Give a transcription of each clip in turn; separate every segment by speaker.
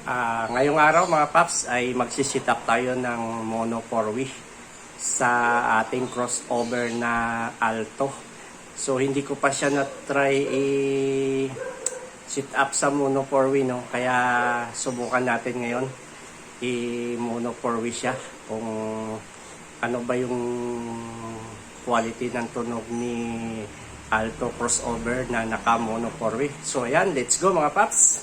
Speaker 1: Ngayong araw mga paps ay magsisit up tayo ng mono 4W sa ating crossover na Alto. So hindi ko pa siya na-try i-sit up sa mono 4W, no? Kaya subukan natin ngayon i-mono 4W siya kung ano ba yung quality ng tunog ni Alto crossover na naka mono 4W. So ayan, let's go mga paps.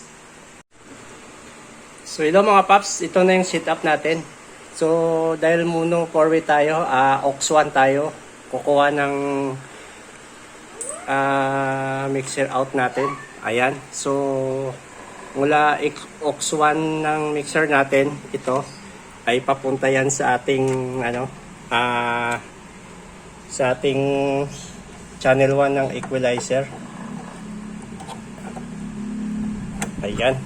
Speaker 1: So hello mga paps, ito na yung setup natin. So dahil mono 4W tayo, aux 1 tayo, kukuha ng mixer out natin. Ayan, so mula aux 1 ng mixer natin, ito ay papunta yan sa ating sa ating channel 1 ng equalizer. Ayan.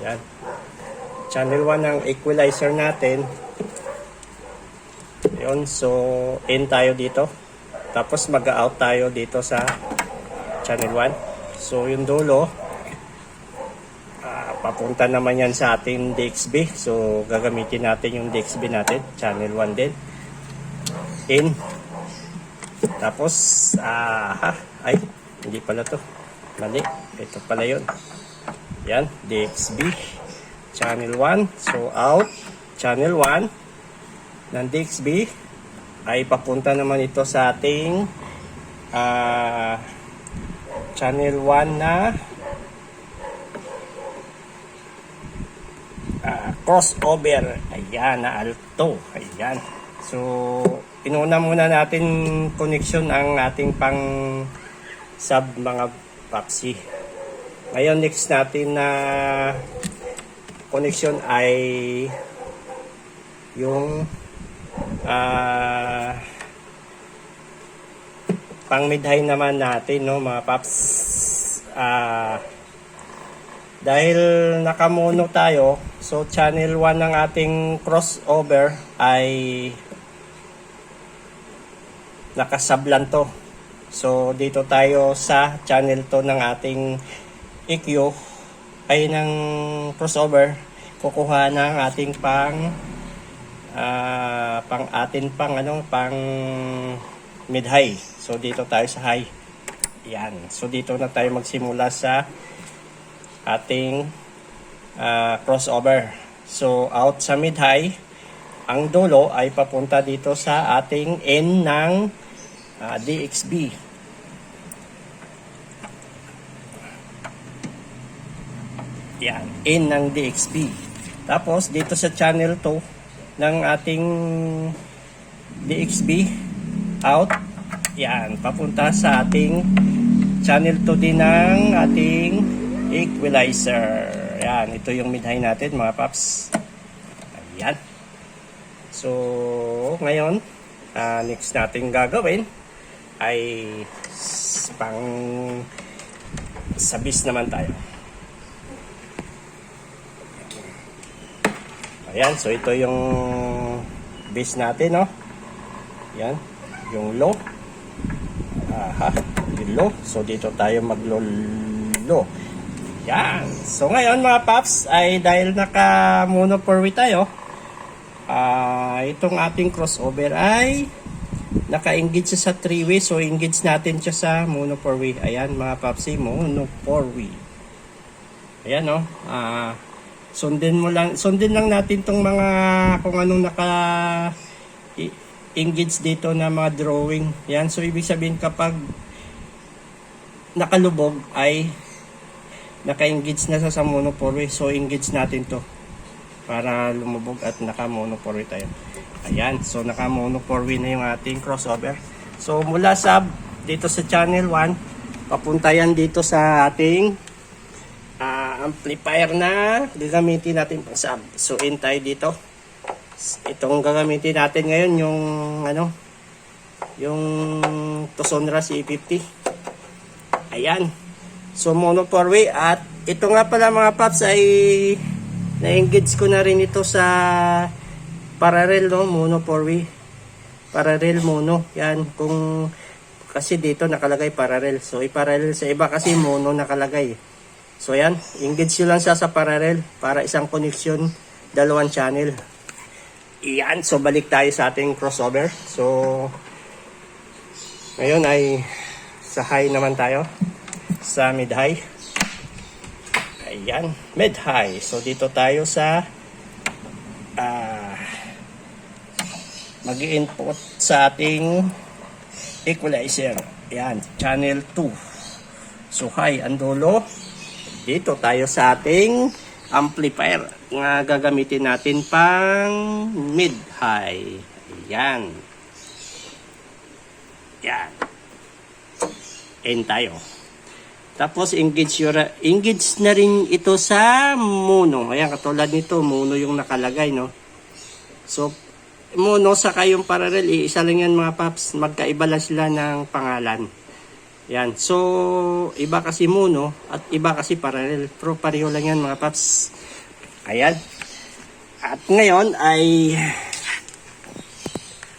Speaker 1: Yan. Channel 1 ng equalizer natin. Yun. So, in tayo dito. Tapos mag-out tayo dito sa channel 1. So, yung dulo, papunta naman yan sa ating DXB. So, gagamitin natin yung DXB natin. Channel 1 din. In. Tapos, ay, hindi pala to. Mali. Ito pala yun. Yan, DXB channel 1. So out channel 1 ng DXB ay papunta naman ito sa ating channel 1 na crossover. Ayan, na Alto. Ayan. So inuna muna natin connection ang ating pang sub mga papsi. Ngayon, next natin na connection ay yung pang mid-high naman natin, no, mga paps. Dahil nakamono tayo, so channel 1 ng ating crossover ay nakasablan to. So dito tayo sa channel 2 ng ating EQ ay ng crossover, kukuha ng ating pang mid high. So dito tayo sa high. Yan. So dito na tayo magsimula sa ating crossover. So out sa mid high, ang dulo ay papunta dito sa ating N ng DXB. Yan, in ng DXB. Tapos dito sa channel 2 ng ating DXB out, yan, papunta sa ating channel 2 din ng ating equalizer. Yan, ito yung mid-high natin mga paps. Ayan. So ngayon, next natin gagawin ay pang sabis naman tayo. Ayan, so ito yung base natin, no? Yan, yung low. Yung low. So dito tayo maglo-low. Yan. So ngayon mga paps, ay dahil naka mono 4W tayo, itong ating crossover ay naka-engage sa 3W. So engage natin siya sa mono 4W. Ayan mga paps, mono 4W. Ayan, no? Sundin lang natin tong mga kung anong engage dito na mga drawing. Yan, so ibig sabihin kapag nakalubog ay naka-engage na sa mono 4W. So engage natin to para lumubog at naka mono 4W tayo. Ayan, so naka mono 4W na yung ating crossover. So mula sa dito sa channel 1, papunta yan dito sa ating amplifier na gagamitin natin pang sub. So in tayo dito. Itong gagamitin natin ngayon yung Tosonra C50. Ayan. So mono 4W at ito nga pala mga paps ay na-engage ko na rin ito sa parallel, no, mono 4W. Parallel mono. Yan, kung Kasi dito nakalagay parallel. So i-parallel sa iba kasi mono nakalagay. So yan, engage nyo lang siya sa parallel para isang connection, dalawang channel. Yan, so balik tayo sa ating crossover. So ngayon ay sa high naman tayo. Sa mid high. Ayan, mid high. So dito tayo sa mag-input sa ating equalizer. Yan, channel 2. So high ang dulo. Dito tayo sa ating amplifier na gagamitin natin pang mid high. Yan. Yan. End tayo. Tapos engage na rin ito sa mono. Ayan, katulad nito, mono yung nakalagay, no? So mono sa kayong parallel, isa lang yan mga paps, magkaiba lang sila ng pangalan. Yan, so iba kasi mono at iba kasi parallel, pero pareho lang yan mga paps. Ayan, at ngayon ay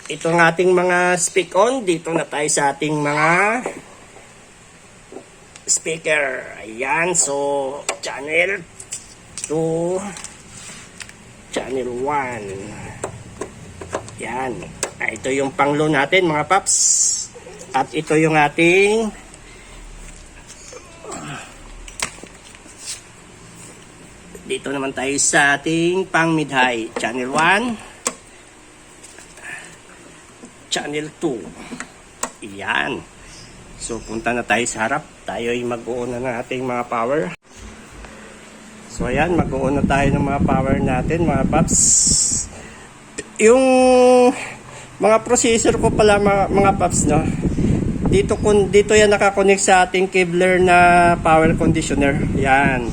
Speaker 1: itong ating mga speak on. Dito na tayo sa ating mga speaker. Ayan, so channel 2, channel 1. Yan. Ito yung pang-low natin mga paps. At ito yung ating dito naman tayo sa ating pang mid-high. Channel 1. Channel 2. Yan. So punta na tayo sa harap. Tayo ay mag-uuna ng ating mga power. So ayan, mag-uuna tayo ng mga power natin mga paps. Yung mga processor ko pala mga paps, no, dito yan nakakonect sa ating Kevlar na power conditioner. Yan,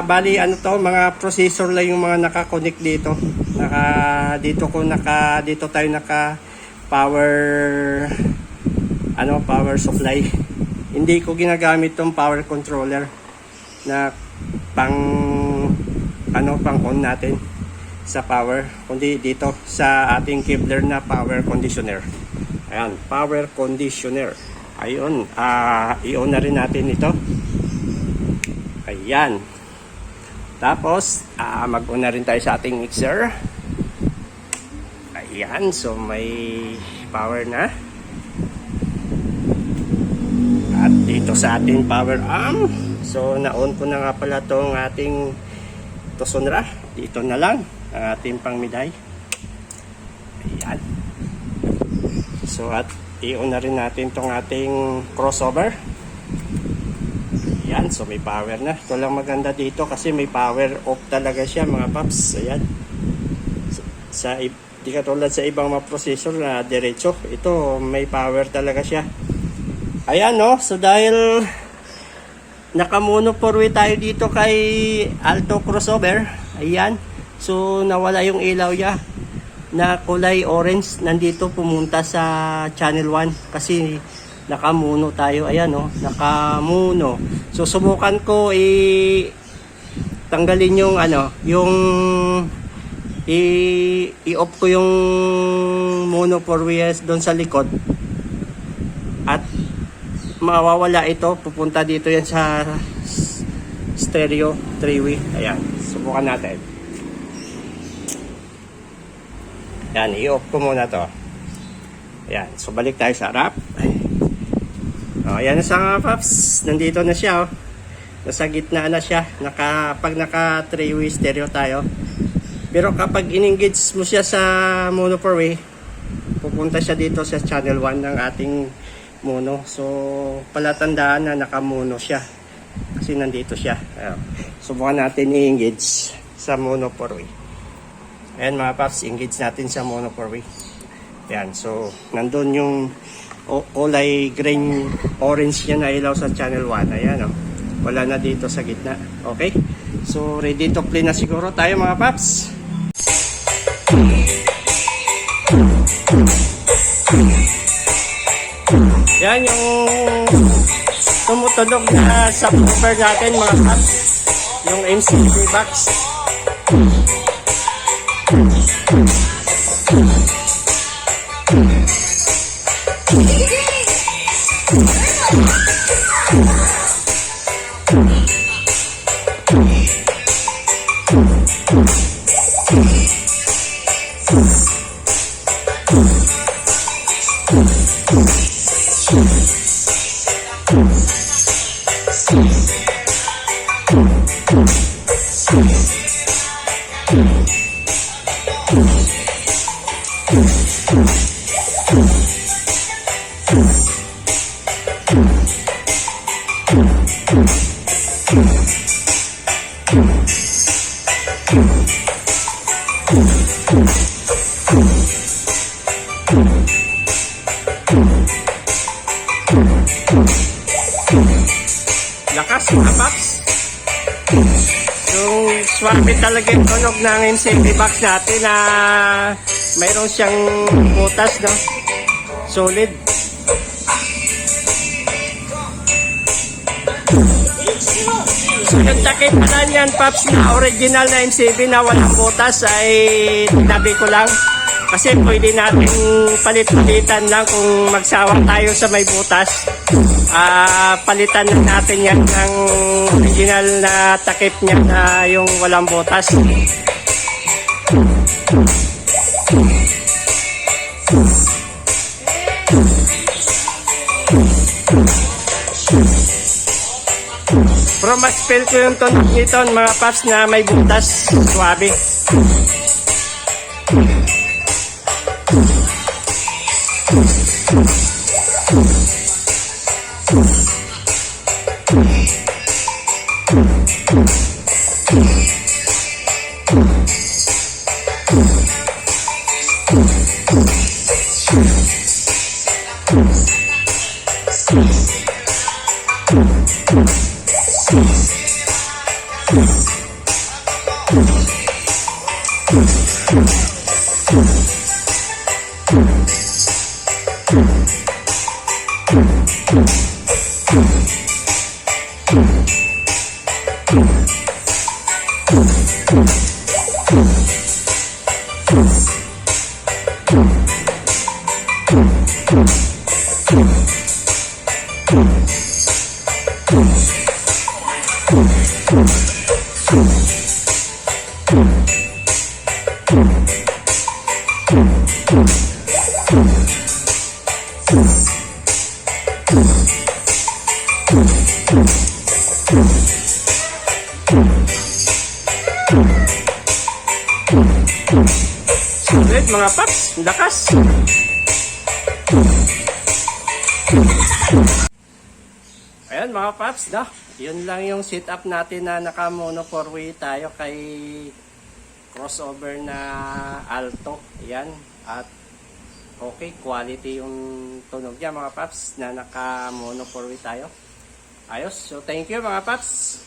Speaker 1: bali ano to, mga processor lang yung mga nakakonect dito. Dito tayo naka power power supply. Hindi ko ginagamit tong power controller na pang on natin sa power, kundi dito sa ating Kevlar na power conditioner. Ayan, power conditioner. Ayun, i-on na rin natin ito. Ayan. Tapos mag-on na rin tayo sa ating mixer. Ayan, so may power na. At dito sa ating power arm, so na-on ko na nga pala tong ating Tosonra. Dito na lang ating pang mid-high. Ayan. So at i-on na rin natin tong ating crossover. Ayan, so may power na. Ito lang maganda dito kasi may power off talaga siya mga paps. Ayan. Di katulad sa ibang mga processor na diretso. Ito may power talaga siya. Ayan, no. So dahil nakamono 4-way tayo dito kay Alto crossover. Ayan. So nawala yung ilaw niya na kulay orange, nandito pumunta sa channel 1 kasi nakamuno tayo. Ayan, no, nakamuno. So subukan ko tanggalin yung yung i-off ko yung mono 4-way doon sa likod at mawawala ito, pupunta dito yan sa stereo 3-way. Ayan, subukan natin. Yan, i-off ko muna to. Ayan, so balik tayo sa harap. Ayan na sa mga paps, nandito na siya. Nasa gitna na siya. Pag naka 3-way stereo tayo. Pero kapag in-engage mo siya sa mono 4-way, pupunta siya dito sa channel 1 ng ating mono. So palatandaan na nakamono siya kasi nandito siya. Subukan natin i-engage sa mono 4-way. Ayan mga paps, engage natin sa mono 4-way. Ayan, so nandun yung kulay green orange niya na ilaw sa channel 1. Ayan, wala na dito sa gitna. Okay, so ready to play na siguro tayo mga paps. Yan yung tumutunog na subwoofer natin mga paps, yung MCB box. Lakas mga paps. So, swabe talaga yung tunog ng MCB box natin na mayroon siyang butas, no? Solid. So, yung takip pala niyan, paps, na original na MCB na walang butas ay tinabi ko lang. Kasi pwede natin palit-palitan lang kung magsawa tayo sa may butas. Palitan lang natin yan ng original na takip niya na yung walang butas. Pero mas feel ko yung tunog nito mga paps na may butas. Suwabe. Sulit mga paps, lakas. Ayan mga paps, no? Yun lang yung setup natin na naka mono 4-way tayo kay crossover na Alto. Ayan. At okay, quality yung tunog niya mga paps na naka mono 4-way tayo. Ayos. So thank you mga paps.